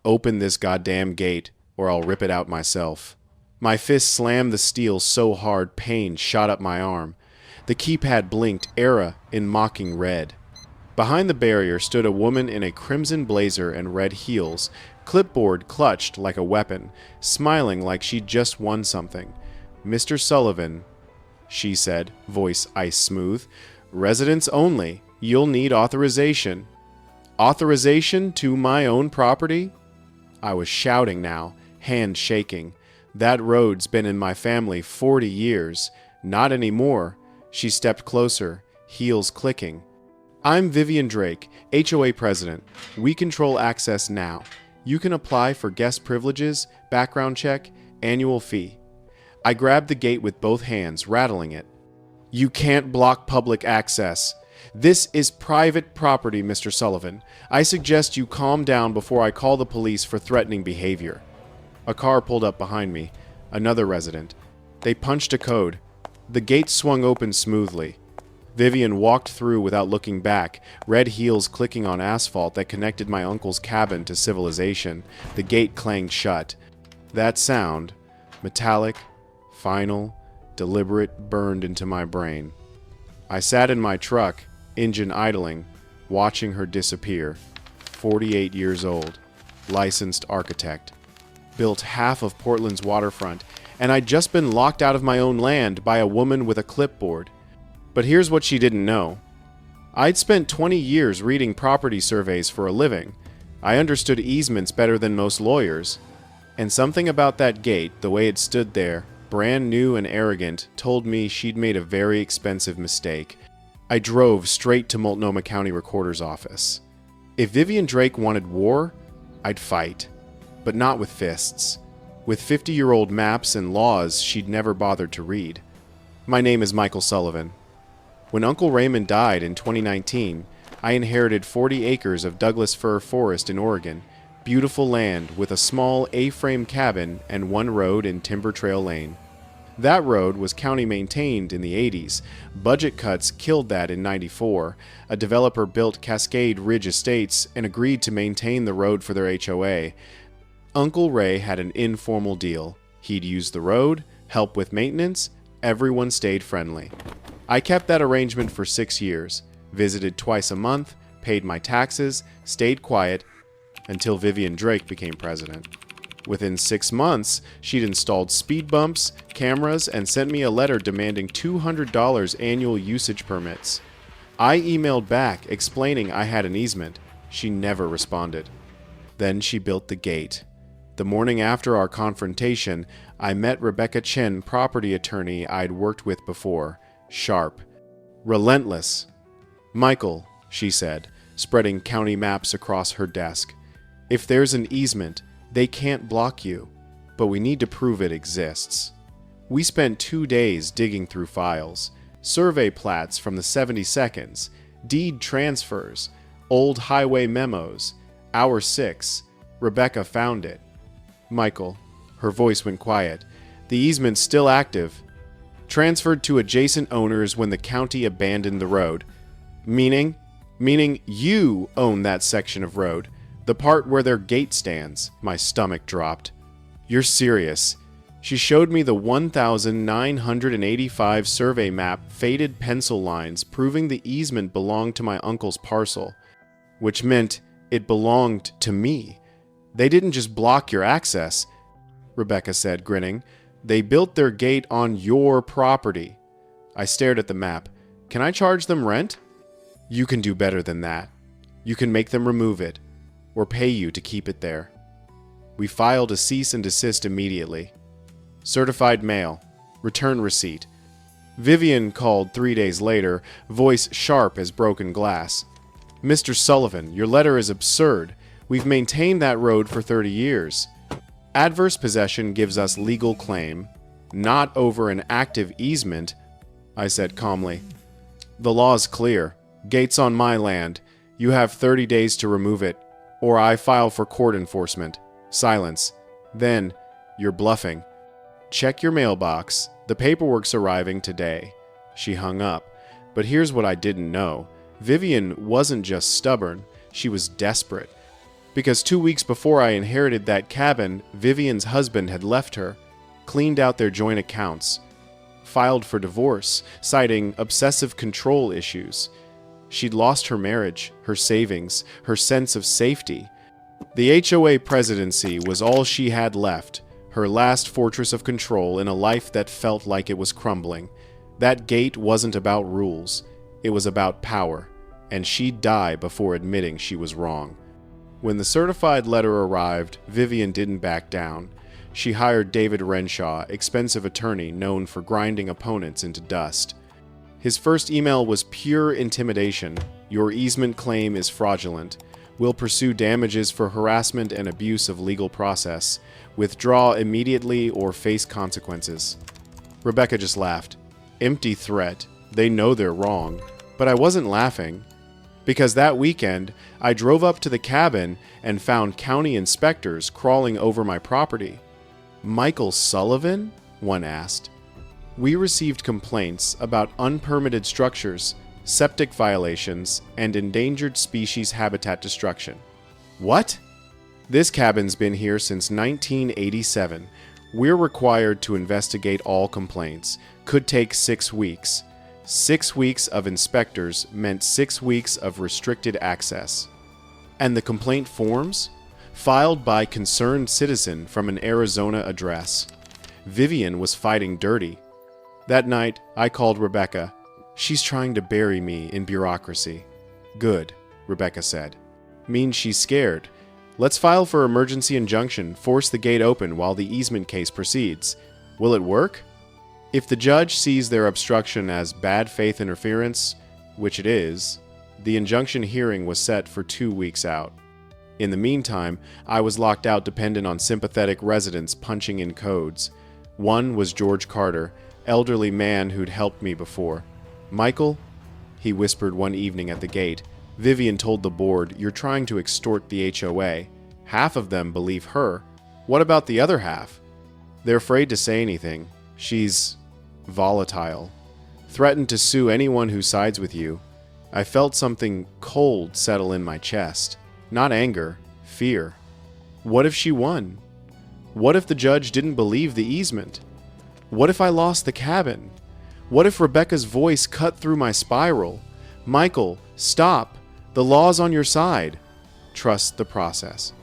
Open this goddamn gate, or I'll rip it out myself. My fist slammed the steel so hard pain shot up my arm. The keypad blinked ERA in mocking red. Behind the barrier stood a woman in a crimson blazer and red heels, clipboard clutched like a weapon, smiling like she'd just won something. "Mr. Sullivan," she said, voice ice smooth. "Residents only. You'll need authorization." "Authorization to my own property?" I was shouting now, hand shaking. "That road's been in my family 40 years. Not anymore." She stepped closer, heels clicking. "I'm Vivian Drake, HOA president. We control access now. You can apply for guest privileges, background check, annual fee." I grabbed the gate with both hands, rattling it. "You can't block public access. This is private property, Mr. Sullivan. I suggest you calm down before I call the police for threatening behavior." A car pulled up behind me, another resident. They punched a code. The gate swung open smoothly. Vivian walked through without looking back, red heels clicking on asphalt that connected my uncle's cabin to civilization. The gate clanged shut. That sound, metallic, final, deliberate, burned into my brain. I sat in my truck, engine idling, watching her disappear. 48 years old, licensed architect. Built half of Portland's waterfront, and I'd just been locked out of my own land by a woman with a clipboard. But here's what she didn't know. I'd spent 20 years reading property surveys for a living. I understood easements better than most lawyers. And something about that gate, the way it stood there, brand new and arrogant, told me she'd made a very expensive mistake. I drove straight to Multnomah County Recorder's office. If Vivian Drake wanted war, I'd fight. But not with fists. With 50-year-old maps and laws she'd never bothered to read. My name is Michael Sullivan. When Uncle Raymond died in 2019, I inherited 40 acres of Douglas fir forest in Oregon, beautiful land with a small A-frame cabin and one road in Timber Trail Lane. That road was county maintained in the 80s. Budget cuts killed that in 94. A developer built Cascade Ridge Estates and agreed to maintain the road for their HOA. Uncle Ray had an informal deal. He'd use the road, help with maintenance, everyone stayed friendly. I kept that arrangement for 6 years, visited twice a month, paid my taxes, stayed quiet, until Vivian Drake became president. Within 6 months, she'd installed speed bumps, cameras, and sent me a letter demanding $200 annual usage permits. I emailed back explaining I had an easement. She never responded. Then she built the gate. The morning after our confrontation, I met Rebecca Chen, property attorney I'd worked with before. Sharp. Relentless. "Michael," she said, spreading county maps across her desk. "If there's an easement, they can't block you, but we need to prove it exists." We spent 2 days digging through files, survey plats from the 72nds, deed transfers, old highway memos. Hour 6, Rebecca found it. "Michael," her voice went quiet, "the easement's still active. Transferred to adjacent owners when the county abandoned the road." Meaning you own that section of road, the part where their gate stands." My stomach dropped. "You're serious." She showed me the 1,985 survey map, faded pencil lines proving the easement belonged to my uncle's parcel, which meant it belonged to me. "They didn't just block your access," Rebecca said, grinning. "They built their gate on your property." I stared at the map. "Can I charge them rent?" "You can do better than that. You can make them remove it, or pay you to keep it there." We filed a cease and desist immediately. Certified mail. Return receipt. Vivian called 3 days later, voice sharp as broken glass. "Mr. Sullivan, your letter is absurd. We've maintained that road for 30 years. Adverse possession gives us legal claim, not over an active easement," I said calmly. "The law's clear. Gate's on my land. You have 30 days to remove it, or I file for court enforcement." Silence. Then, "You're bluffing. Check your mailbox. The paperwork's arriving today." She hung up. But here's what I didn't know. Vivian wasn't just stubborn. She was desperate. Because 2 weeks before I inherited that cabin, Vivian's husband had left her, cleaned out their joint accounts, filed for divorce, citing obsessive control issues. She'd lost her marriage, her savings, her sense of safety. The HOA presidency was all she had left, her last fortress of control in a life that felt like it was crumbling. That gate wasn't about rules, it was about power, and she'd die before admitting she was wrong. When the certified letter arrived, Vivian didn't back down. She hired David Renshaw, expensive attorney known for grinding opponents into dust. His first email was pure intimidation. Your easement claim is fraudulent. We'll pursue damages for harassment and abuse of legal process. Withdraw immediately or face consequences. Rebecca just laughed. Empty threat. They know they're wrong. But I wasn't laughing. Because that weekend, I drove up to the cabin and found county inspectors crawling over my property. Michael Sullivan? One asked. We received complaints about unpermitted structures, septic violations, and endangered species habitat destruction. What? This cabin's been here since 1987. We're required to investigate all complaints. Could take 6 weeks. 6 weeks of inspectors meant 6 weeks of restricted access. And the complaint forms? Filed by concerned citizen from an Arizona address. Vivian was fighting dirty. That night, I called Rebecca. She's trying to bury me in bureaucracy. Good, Rebecca said. Means she's scared. Let's file for emergency injunction, force the gate open while the easement case proceeds. Will it work? If the judge sees their obstruction as bad faith interference, which it is, the injunction hearing was set for 2 weeks out. In the meantime, I was locked out dependent on sympathetic residents punching in codes. One was George Carter, elderly man who'd helped me before. Michael, he whispered one evening at the gate. Vivian told the board, you're trying to extort the HOA. Half of them believe her. What about the other half? They're afraid to say anything. She's volatile. Threatened to sue anyone who sides with you. I felt something cold settle in my chest. Not anger, fear. What if she won? What if the judge didn't believe the easement? What if I lost the cabin? What if Rebecca's voice cut through my spiral? Michael, stop. The law's on your side. Trust the process.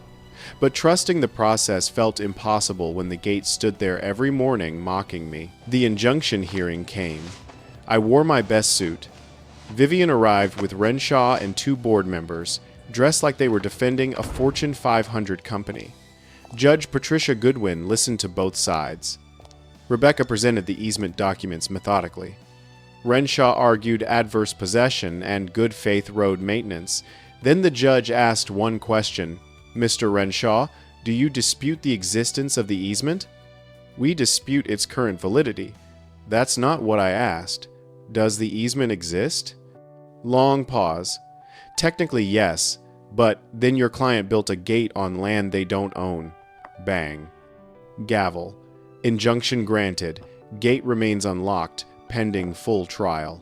But trusting the process felt impossible when the gate stood there every morning mocking me. The injunction hearing came. I wore my best suit. Vivian arrived with Renshaw and 2 board members, dressed like they were defending a Fortune 500 company. Judge Patricia Goodwin listened to both sides. Rebecca presented the easement documents methodically. Renshaw argued adverse possession and good faith road maintenance. Then the judge asked one question. Mr. Renshaw, do you dispute the existence of the easement? We dispute its current validity. That's not what I asked. Does the easement exist? Long pause. Technically, yes, but then your client built a gate on land they don't own. Bang. Gavel. Injunction granted. Gate remains unlocked, pending full trial.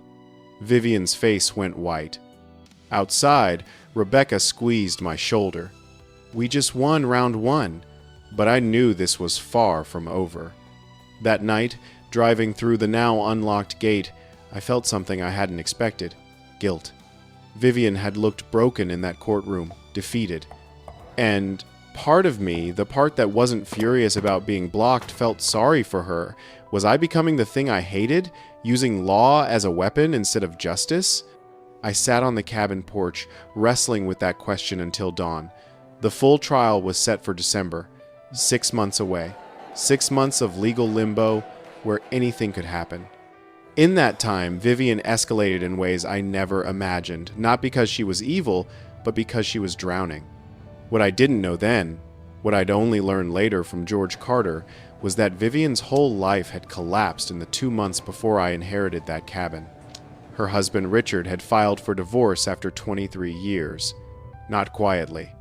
Vivian's face went white. Outside, Rebecca squeezed my shoulder. We just won round 1, but I knew this was far from over. That night, driving through the now unlocked gate, I felt something I hadn't expected. Guilt. Vivian had looked broken in that courtroom, defeated. And part of me, the part that wasn't furious about being blocked, felt sorry for her. Was I becoming the thing I hated, using law as a weapon instead of justice? I sat on the cabin porch, wrestling with that question until dawn. The full trial was set for December, 6 months away. 6 months of legal limbo where anything could happen. In that time, Vivian escalated in ways I never imagined, not because she was evil, but because she was drowning. What I didn't know then, what I'd only learned later from George Carter, was that Vivian's whole life had collapsed in the 2 months before I inherited that cabin. Her husband Richard had filed for divorce after 23 years. Not quietly.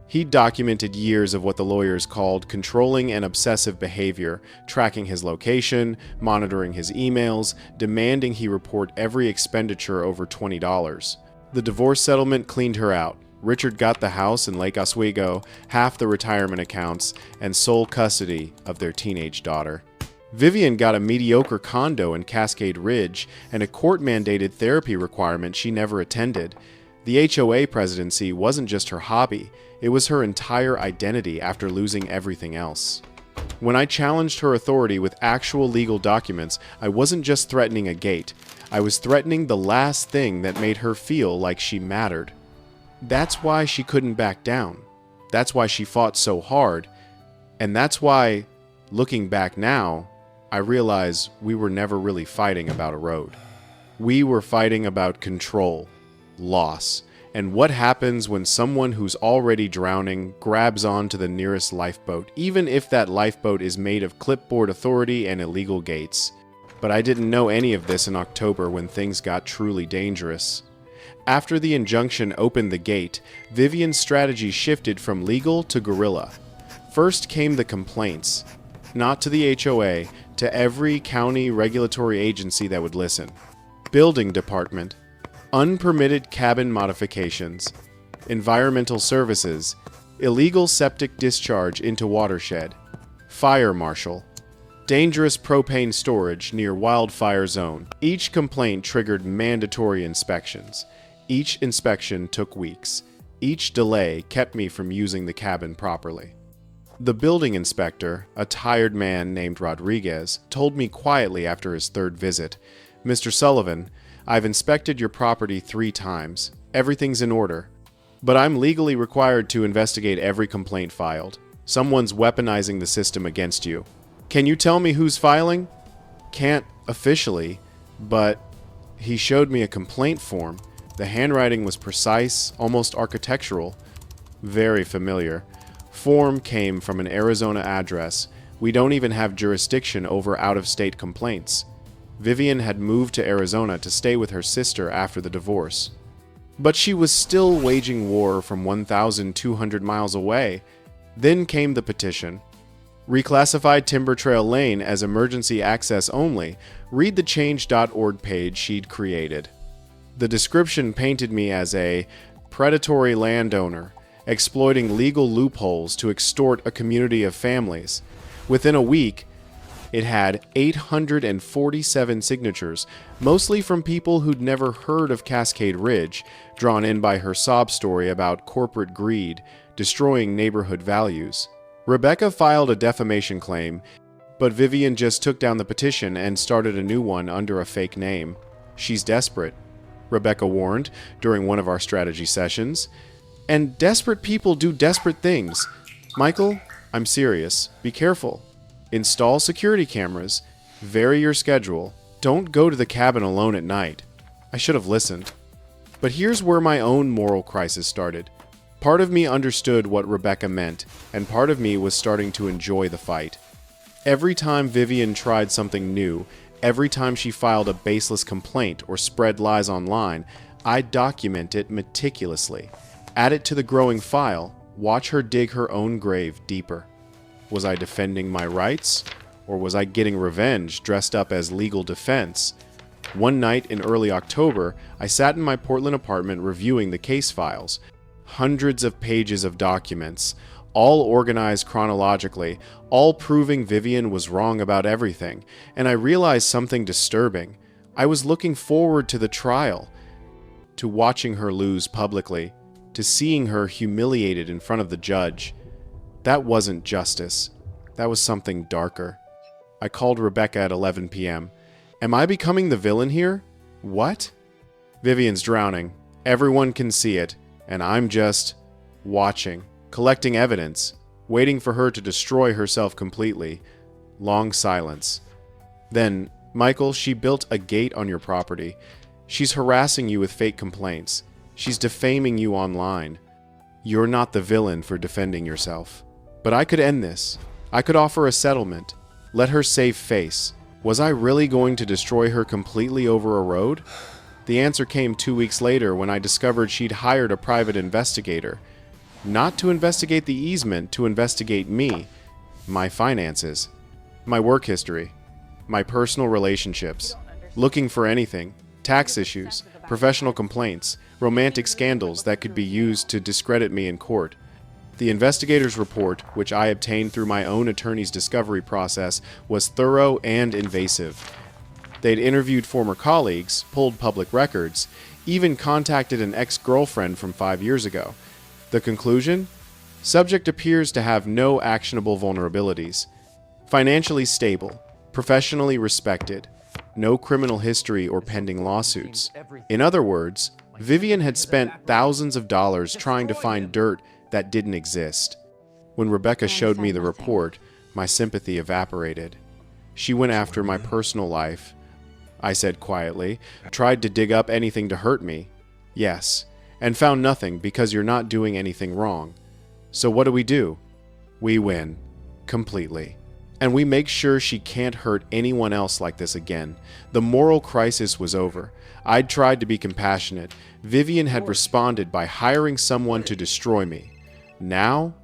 He'd documented years of what the lawyers called controlling and obsessive behavior, tracking his location, monitoring his emails, demanding he report every expenditure over $20. The divorce settlement cleaned her out. Richard got the house in Lake Oswego, half the retirement accounts, and sole custody of their teenage daughter. Vivian got a mediocre condo in Cascade Ridge and a court-mandated therapy requirement she never attended. The HOA presidency wasn't just her hobby, it was her entire identity after losing everything else. When I challenged her authority with actual legal documents, I wasn't just threatening a gate. I was threatening the last thing that made her feel like she mattered. That's why she couldn't back down. That's why she fought so hard. And that's why, looking back now, I realize we were never really fighting about a road. We were fighting about control, loss, and what happens when someone who's already drowning grabs onto the nearest lifeboat, even if that lifeboat is made of clipboard authority and illegal gates. But I didn't know any of this in October when things got truly dangerous. After the injunction opened the gate, Vivian's strategy shifted from legal to guerrilla. First came the complaints, not to the HOA, to every county regulatory agency that would listen. Building department, unpermitted cabin modifications, environmental services, illegal septic discharge into watershed, fire marshal, dangerous propane storage near wildfire zone. Each complaint triggered mandatory inspections. Each inspection took weeks. Each delay kept me from using the cabin properly. The building inspector, a tired man named Rodriguez, told me quietly after his third visit, "Mr. Sullivan, I've inspected your property 3 times. Everything's in order. But I'm legally required to investigate every complaint filed. Someone's weaponizing the system against you. Can you tell me who's filing?" "Can't officially, but..." He showed me a complaint form. The handwriting was precise, almost architectural. Very familiar. Form came from an Arizona address. We don't even have jurisdiction over out-of-state complaints. Vivian had moved to Arizona to stay with her sister after the divorce. But she was still waging war from 1,200 miles away. Then came the petition. Reclassified Timber Trail Lane as emergency access only. Read the change.org page she'd created. The description painted me as a predatory landowner, exploiting legal loopholes to extort a community of families. Within a week, it had 847 signatures, mostly from people who'd never heard of Cascade Ridge, drawn in by her sob story about corporate greed, destroying neighborhood values. Rebecca filed a defamation claim, but Vivian just took down the petition and started a new one under a fake name. "She's desperate," Rebecca warned during one of our strategy sessions. "And desperate people do desperate things. Michael, I'm serious. Be careful. Install security cameras. Vary your schedule. Don't go to the cabin alone at night." I should have listened. But here's where my own moral crisis started. Part of me understood what Rebecca meant, and part of me was starting to enjoy the fight. Every time Vivian tried something new, every time she filed a baseless complaint or spread lies online, I'd document it meticulously. Add it to the growing file, watch her dig her own grave deeper. Was I defending my rights? Or was I getting revenge dressed up as legal defense? One night in early October, I sat in my Portland apartment reviewing the case files. Hundreds of pages of documents, all organized chronologically, all proving Vivian was wrong about everything, and I realized something disturbing. I was looking forward to the trial, to watching her lose publicly, to seeing her humiliated in front of the judge. That wasn't justice. That was something darker. I called Rebecca at 11 p.m. "Am I becoming the villain here?" "What?" "Vivian's drowning. Everyone can see it, and I'm just watching, collecting evidence, waiting for her to destroy herself completely." Long silence. Then, "Michael, she built a gate on your property. She's harassing you with fake complaints. She's defaming you online. You're not the villain for defending yourself. But I could end this. I could offer a settlement. Let her save face. Was I really going to destroy her completely over a road?" The answer came 2 weeks later when I discovered she'd hired a private investigator. Not to investigate the easement, to investigate me, my finances, my work history, my personal relationships, looking for anything, tax issues, professional complaints, romantic scandals that could be used to discredit me in court. The investigator's report, which I obtained through my own attorney's discovery process, was thorough and invasive. They'd interviewed former colleagues, pulled public records, even contacted an ex-girlfriend from 5 years ago. The conclusion? Subject appears to have no actionable vulnerabilities. Financially stable, professionally respected, no criminal history or pending lawsuits. In other words, Vivian had spent thousands of dollars trying to find dirt that didn't exist. When Rebecca showed me the report, my sympathy evaporated. She went after my personal life, I said quietly, tried to dig up anything to hurt me. Yes, and found nothing because you're not doing anything wrong. So what do? We win. Completely. And we make sure she can't hurt anyone else like this again. The moral crisis was over. I'd tried to be compassionate. Vivian had responded by hiring someone to destroy me. Now,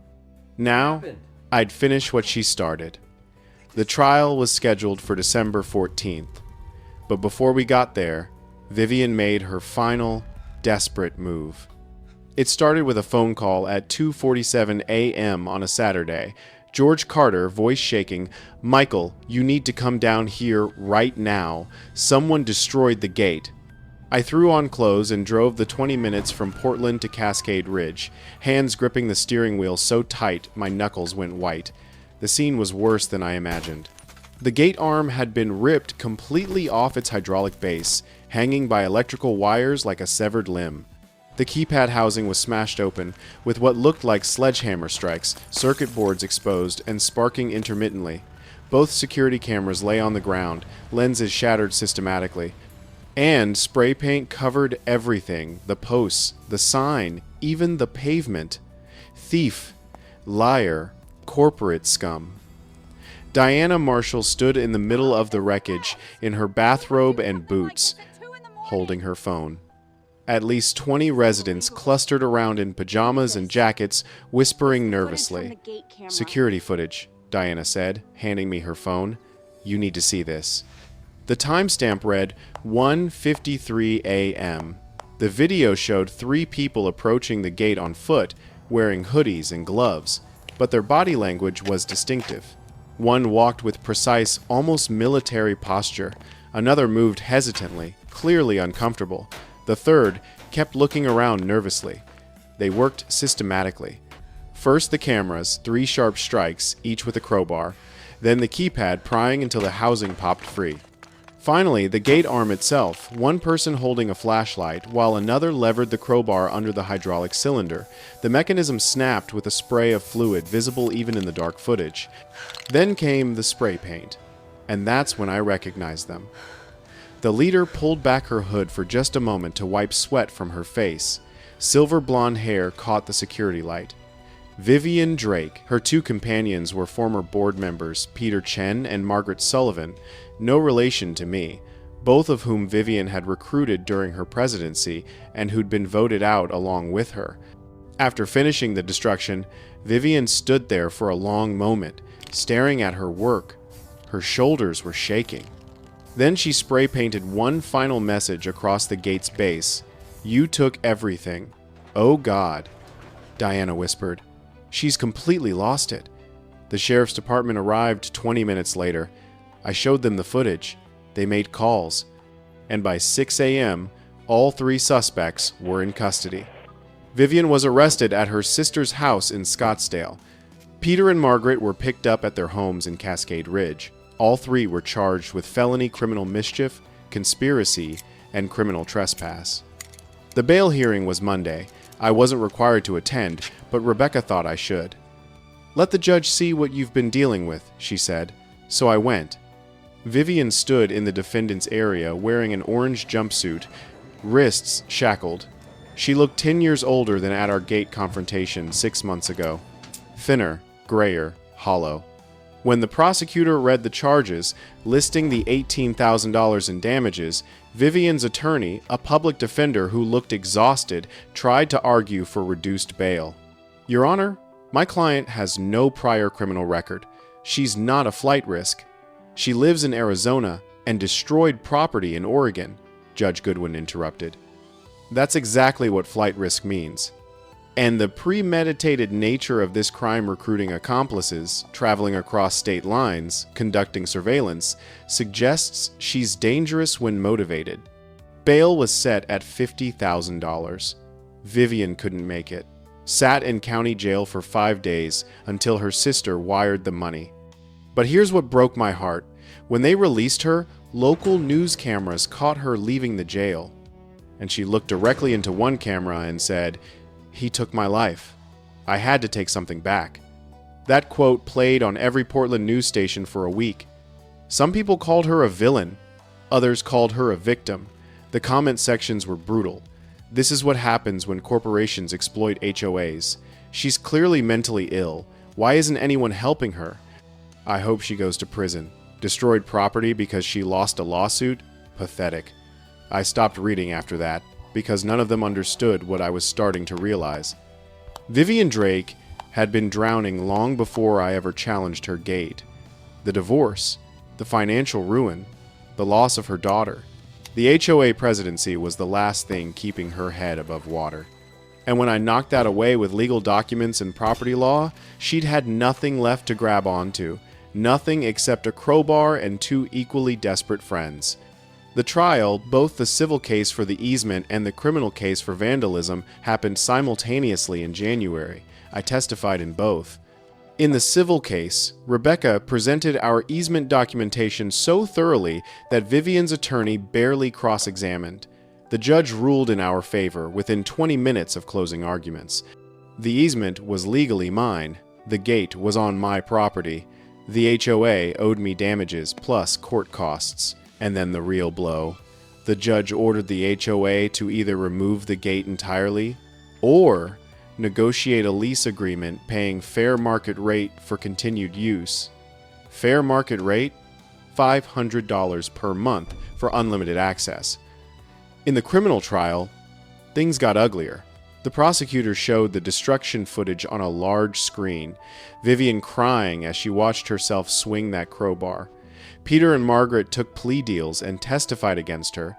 I'd finish what she started. The trial was scheduled for December 14th. But before we got there, Vivian made her final, desperate move. It started with a phone call at 2:47 a.m. on a Saturday. George Carter, voice shaking, "Michael, you need to come down here right now. Someone destroyed the gate." I threw on clothes and drove the 20 minutes from Portland to Cascade Ridge, hands gripping the steering wheel so tight my knuckles went white. The scene was worse than I imagined. The gate arm had been ripped completely off its hydraulic base, hanging by electrical wires like a severed limb. The keypad housing was smashed open, with what looked like sledgehammer strikes, circuit boards exposed and sparking intermittently. Both security cameras lay on the ground, lenses shattered systematically. And spray paint covered everything, the posts, the sign, even the pavement. Thief, liar, corporate scum. Diana Marshall stood in the middle of the wreckage in her bathrobe and boots, holding her phone. At least 20 residents clustered around in pajamas and jackets, whispering nervously. "Security footage," Diana said, handing me her phone. "You need to see this." The timestamp read 1:53 a.m. The video showed 3 people approaching the gate on foot, wearing hoodies and gloves, but their body language was distinctive. One walked with precise, almost military posture. Another moved hesitantly, clearly uncomfortable. The third kept looking around nervously. They worked systematically. First the cameras, 3 sharp strikes, each with a crowbar. Then the keypad prying until the housing popped free. Finally, the gate arm itself, one person holding a flashlight, while another levered the crowbar under the hydraulic cylinder. The mechanism snapped with a spray of fluid visible even in the dark footage. Then came the spray paint, and that's when I recognized them. The leader pulled back her hood for just a moment to wipe sweat from her face. Silver blonde hair caught the security light. Vivian Drake. Her 2 companions were former board members, Peter Chen and Margaret Sullivan, no relation to me, both of whom Vivian had recruited during her presidency and who'd been voted out along with her. After finishing the destruction, Vivian stood there for a long moment, staring at her work. Her shoulders were shaking. Then she spray painted one final message across the gate's base. "You took everything. Oh God," Diana whispered. "She's completely lost it." The sheriff's department arrived 20 minutes later. I showed them the footage. They made calls. And by 6 a.m., all 3 suspects were in custody. Vivian was arrested at her sister's house in Scottsdale. Peter and Margaret were picked up at their homes in Cascade Ridge. All 3 were charged with felony criminal mischief, conspiracy, and criminal trespass. The bail hearing was Monday. I wasn't required to attend, but Rebecca thought I should. "Let the judge see what you've been dealing with," she said. So I went. Vivian stood in the defendant's area wearing an orange jumpsuit, wrists shackled. She looked 10 years older than at our gate confrontation 6 months ago. Thinner, grayer, hollow. When the prosecutor read the charges, listing the $18,000 in damages, Vivian's attorney, a public defender who looked exhausted, tried to argue for reduced bail. "Your Honor, my client has no prior criminal record. She's not a flight risk. She lives in Arizona and destroyed property in Oregon," Judge Goodwin interrupted. That's exactly what flight risk means. And the premeditated nature of this crime recruiting accomplices, traveling across state lines, conducting surveillance, suggests she's dangerous when motivated. Bail was set at $50,000. Vivian couldn't make it. Sat in county jail for 5 days until her sister wired the money. But here's what broke my heart. When they released her, local news cameras caught her leaving the jail. And she looked directly into one camera and said, "He took my life. I had to take something back." That quote played on every Portland news station for a week. Some people called her a villain. Others called her a victim. The comment sections were brutal. This is what happens when corporations exploit HOAs. She's clearly mentally ill. Why isn't anyone helping her? I hope she goes to prison. Destroyed property because she lost a lawsuit? Pathetic. I stopped reading after that, because none of them understood what I was starting to realize. Vivian Drake had been drowning long before I ever challenged her gate. The divorce, the financial ruin, the loss of her daughter. The HOA presidency was the last thing keeping her head above water. And when I knocked that away with legal documents and property law, she'd had nothing left to grab onto. Nothing except a crowbar and 2 equally desperate friends. The trial, both the civil case for the easement and the criminal case for vandalism, happened simultaneously in January. I testified in both. In the civil case, Rebecca presented our easement documentation so thoroughly that Vivian's attorney barely cross-examined. The judge ruled in our favor within 20 minutes of closing arguments. The easement was legally mine. The gate was on my property. The HOA owed me damages plus court costs. And then the real blow. The judge ordered the HOA to either remove the gate entirely or negotiate a lease agreement paying fair market rate for continued use. Fair market rate? $500 per month for unlimited access. In the criminal trial, things got uglier. The prosecutor showed the destruction footage on a large screen, Vivian crying as she watched herself swing that crowbar. Peter and Margaret took plea deals and testified against her,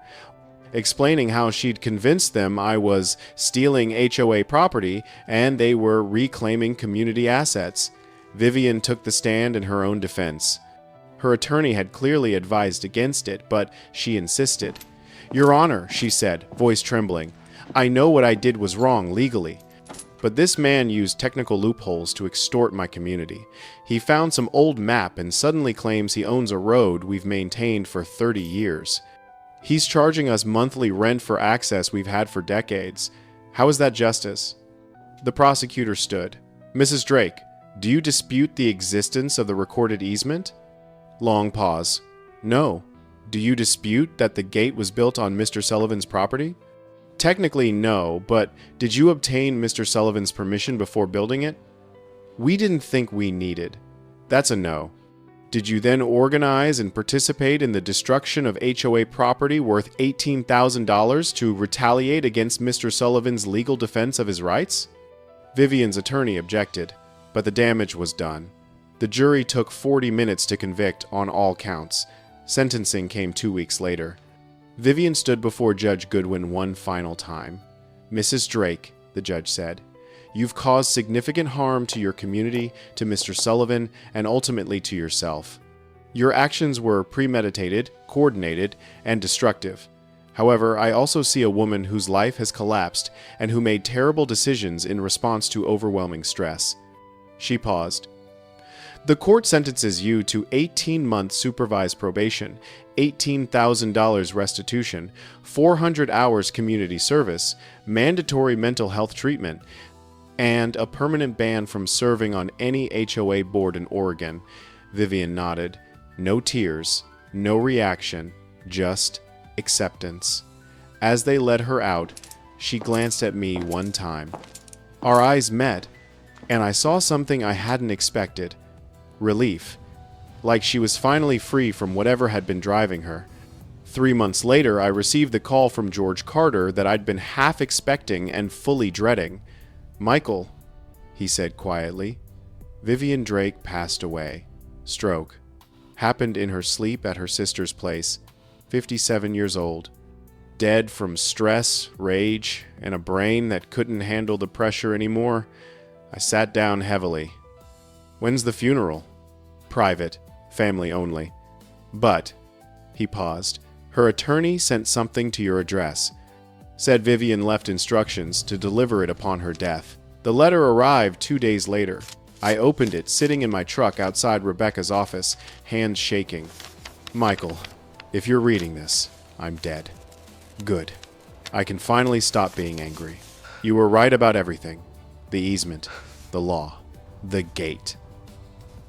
explaining how she'd convinced them I was stealing HOA property and they were reclaiming community assets. Vivian took the stand in her own defense. Her attorney had clearly advised against it, but she insisted. "Your Honor," she said, voice trembling, "I know what I did was wrong legally. But this man used technical loopholes to extort my community. He found some old map and suddenly claims he owns a road we've maintained for 30 years. He's charging us monthly rent for access we've had for decades. How is that justice?" The prosecutor stood. "Mrs. Drake, do you dispute the existence of the recorded easement?" Long pause. "No. Do you dispute that the gate was built on Mr. Sullivan's property?" "Technically, no, but did you obtain Mr. Sullivan's permission before building it?" "We didn't think we needed." "That's a no." "Did you then organize and participate in the destruction of HOA property worth $18,000 to retaliate against Mr. Sullivan's legal defense of his rights?" Vivian's attorney objected, but the damage was done. The jury took 40 minutes to convict on all counts. Sentencing came 2 weeks later. Vivian stood before Judge Goodwin one final time. "Mrs. Drake," the judge said, "you've caused significant harm to your community, to Mr. Sullivan, and ultimately to yourself. Your actions were premeditated, coordinated, and destructive. However, I also see a woman whose life has collapsed and who made terrible decisions in response to overwhelming stress." She paused. "The court sentences you to 18-month supervised probation, $18,000 restitution, 400 hours community service, mandatory mental health treatment, and a permanent ban from serving on any HOA board in Oregon." Vivian nodded. No tears, no reaction, just acceptance. As they led her out, she glanced at me one time. Our eyes met, and I saw something I hadn't expected. Relief. Like she was finally free from whatever had been driving her. 3 months later, I received the call from George Carter that I'd been half expecting and fully dreading. "Michael," he said quietly, "Vivian Drake passed away. Stroke. Happened in her sleep at her sister's place. 57 years old. dead from stress, rage, and a brain that couldn't handle the pressure anymore, I sat down heavily. When's the funeral? Private, family only. But, he paused, her attorney sent something to your address. Said Vivian left instructions to deliver it upon her death. The letter arrived 2 days later. I opened it, sitting in my truck outside Rebecca's office, hands shaking. Michael, if you're reading this, I'm dead. Good. I can finally stop being angry. You were right about everything. The easement, the law, the gate.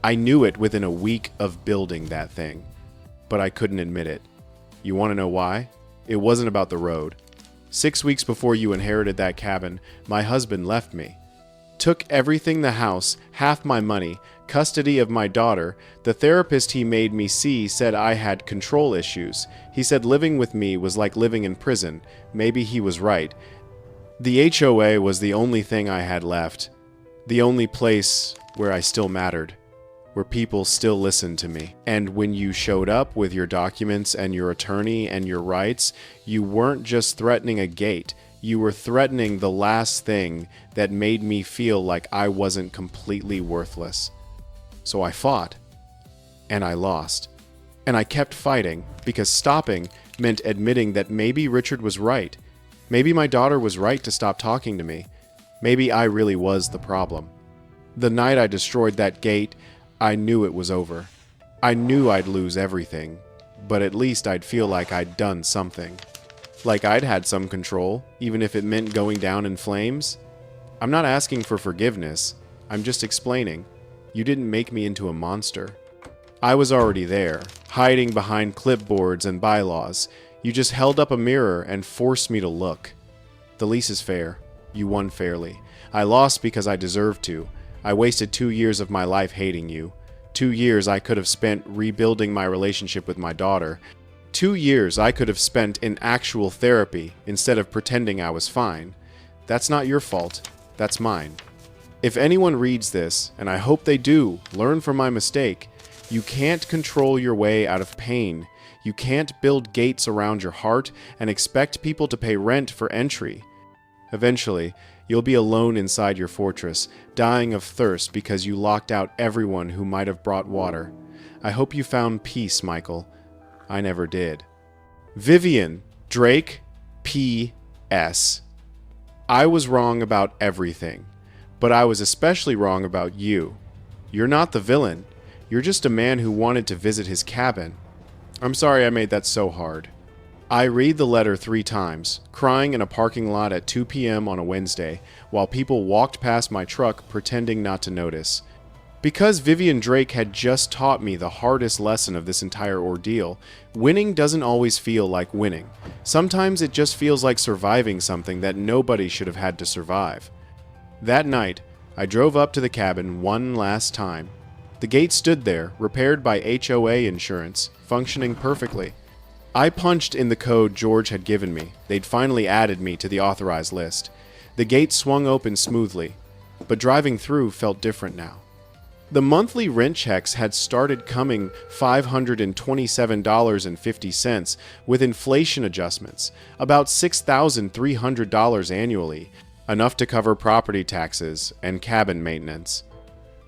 I knew it within a week of building that thing, but I couldn't admit it. You want to know why? It wasn't about the road. 6 weeks before you inherited that cabin, my husband left me. Took everything the house, half my money, custody of my daughter. The therapist he made me see said I had control issues. He said living with me was like living in prison. Maybe he was right. The HOA was the only thing I had left. The only place where I still mattered. Where people still listened to me. And when you showed up with your documents and your attorney and your rights, you weren't just threatening a gate. You were threatening the last thing that made me feel like I wasn't completely worthless. So I fought. And I lost. And I kept fighting because stopping meant admitting that maybe Richard was right. Maybe my daughter was right to stop talking to me. Maybe I really was the problem. The night I destroyed that gate, I knew it was over. I knew I'd lose everything, but at least I'd feel like I'd done something. Like I'd had some control, even if it meant going down in flames. I'm not asking for forgiveness. I'm just explaining. You didn't make me into a monster. I was already there, hiding behind clipboards and bylaws. You just held up a mirror and forced me to look. The lease is fair. You won fairly. I lost because I deserved to. I wasted 2 years of my life hating you. 2 years I could have spent rebuilding my relationship with my daughter. 2 years I could have spent in actual therapy instead of pretending I was fine. That's not your fault. That's mine. If anyone reads this, and I hope they do, learn from my mistake, you can't control your way out of pain. You can't build gates around your heart and expect people to pay rent for entry. Eventually, you'll be alone inside your fortress, dying of thirst because you locked out everyone who might have brought water. I hope you found peace, Michael. I never did. Vivian Drake P.S. I was wrong about everything, but I was especially wrong about you. You're not the villain. You're just a man who wanted to visit his cabin. I'm sorry I made that so hard. I read the letter 3 times, crying in a parking lot at 2 p.m. on a Wednesday, while people walked past my truck pretending not to notice. Because Vivian Drake had just taught me the hardest lesson of this entire ordeal, winning doesn't always feel like winning. Sometimes it just feels like surviving something that nobody should have had to survive. That night, I drove up to the cabin one last time. The gate stood there, repaired by HOA insurance, functioning perfectly. I punched in the code George had given me. They'd finally added me to the authorized list. The gate swung open smoothly, but driving through felt different now. The monthly rent checks had started coming $527.50 with inflation adjustments, about $6,300 annually, enough to cover property taxes and cabin maintenance.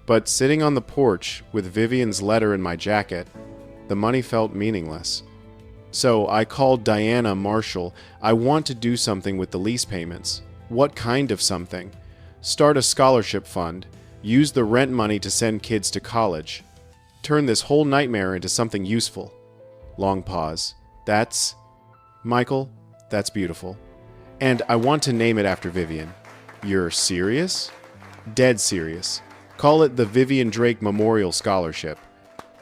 But sitting on the porch with Vivian's letter in my jacket, the money felt meaningless. So I called Diana Marshall. I want to do something with the lease payments. What kind of something? Start a scholarship fund. Use the rent money to send kids to college. Turn this whole nightmare into something useful. Long pause. That's... Michael, that's beautiful. And I want to name it after Vivian. You're serious? Dead serious. Call it the Vivian Drake Memorial Scholarship.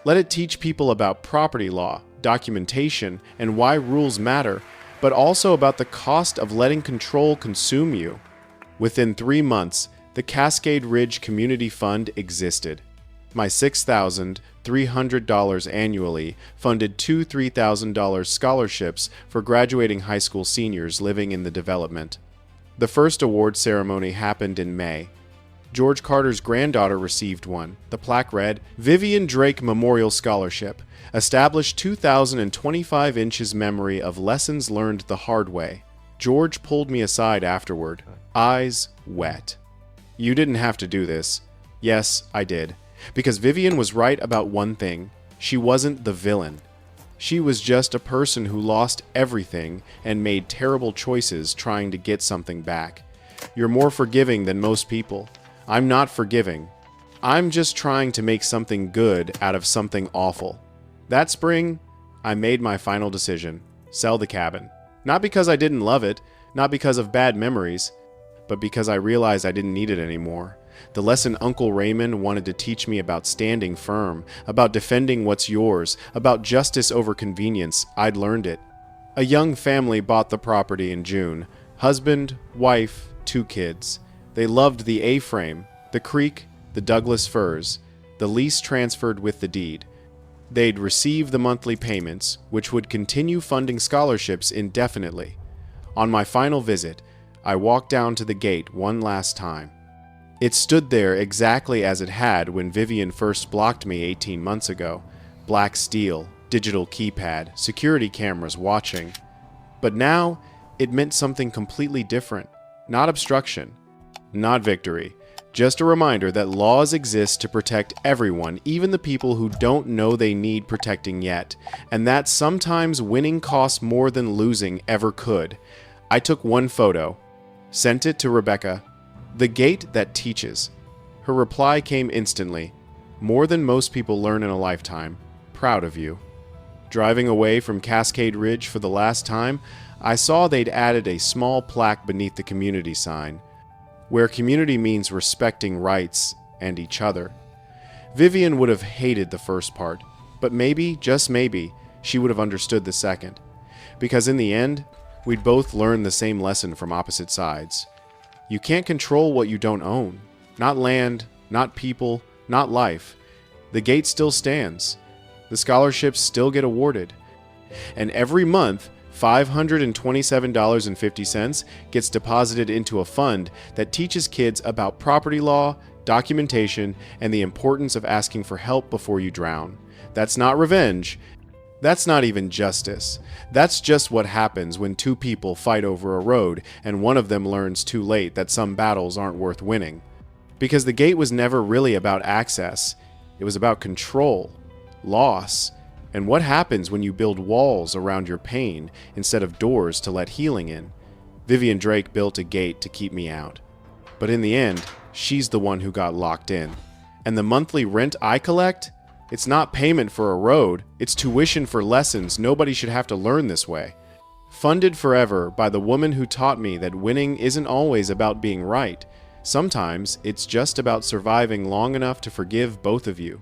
Let it teach people about property law, documentation, and why rules matter, but also about the cost of letting control consume you. Within 3 months, the Cascade Ridge Community Fund existed. My $6,300 annually funded 2 $3,000 scholarships for graduating high school seniors living in the development. The first award ceremony happened in May. George Carter's granddaughter received one. The plaque read, Vivian Drake Memorial Scholarship. Established 2025 inches memory of lessons learned the hard way. George pulled me aside afterward, eyes wet. You didn't have to do this. Yes, I did. Because Vivian was right about one thing. She wasn't the villain. She was just a person who lost everything and made terrible choices trying to get something back. You're more forgiving than most people. I'm not forgiving. I'm just trying to make something good out of something awful. That spring, I made my final decision. Sell the cabin. Not because I didn't love it, not because of bad memories, but because I realized I didn't need it anymore. The lesson Uncle Raymond wanted to teach me about standing firm, about defending what's yours, about justice over convenience, I'd learned it. A young family bought the property in June. Husband, wife, 2 kids. They loved the A-frame, the creek, the Douglas firs. The lease transferred with the deed. They'd receive the monthly payments, which would continue funding scholarships indefinitely. On my final visit, I walked down to the gate one last time. It stood there exactly as it had when Vivian first blocked me 18 months ago. Black steel, digital keypad, security cameras watching. But now, it meant something completely different. Not obstruction. Not victory. Just a reminder that laws exist to protect everyone, even the people who don't know they need protecting yet. And that sometimes winning costs more than losing ever could. I took one photo. Sent it to Rebecca. The gate that teaches. Her reply came instantly. More than most people learn in a lifetime. Proud of you. Driving away from Cascade Ridge for the last time, I saw they'd added a small plaque beneath the community sign, where community means respecting rights and each other. Vivian would have hated the first part, but maybe, just maybe, she would have understood the second. Because in the end, we'd both learn the same lesson from opposite sides. You can't control what you don't own. Not land, not people, not life. The gate still stands. The scholarships still get awarded. And every month, $527.50 gets deposited into a fund that teaches kids about property law, documentation, and the importance of asking for help before you drown. That's not revenge. That's not even justice. That's just what happens when 2 people fight over a road and one of them learns too late that some battles aren't worth winning. Because the gate was never really about access. It was about control, loss, and what happens when you build walls around your pain instead of doors to let healing in. Vivian Drake built a gate to keep me out. But in the end, she's the one who got locked in. And the monthly rent I collect? It's not payment for a road, it's tuition for lessons nobody should have to learn this way. Funded forever by the woman who taught me that winning isn't always about being right. Sometimes it's just about surviving long enough to forgive both of you.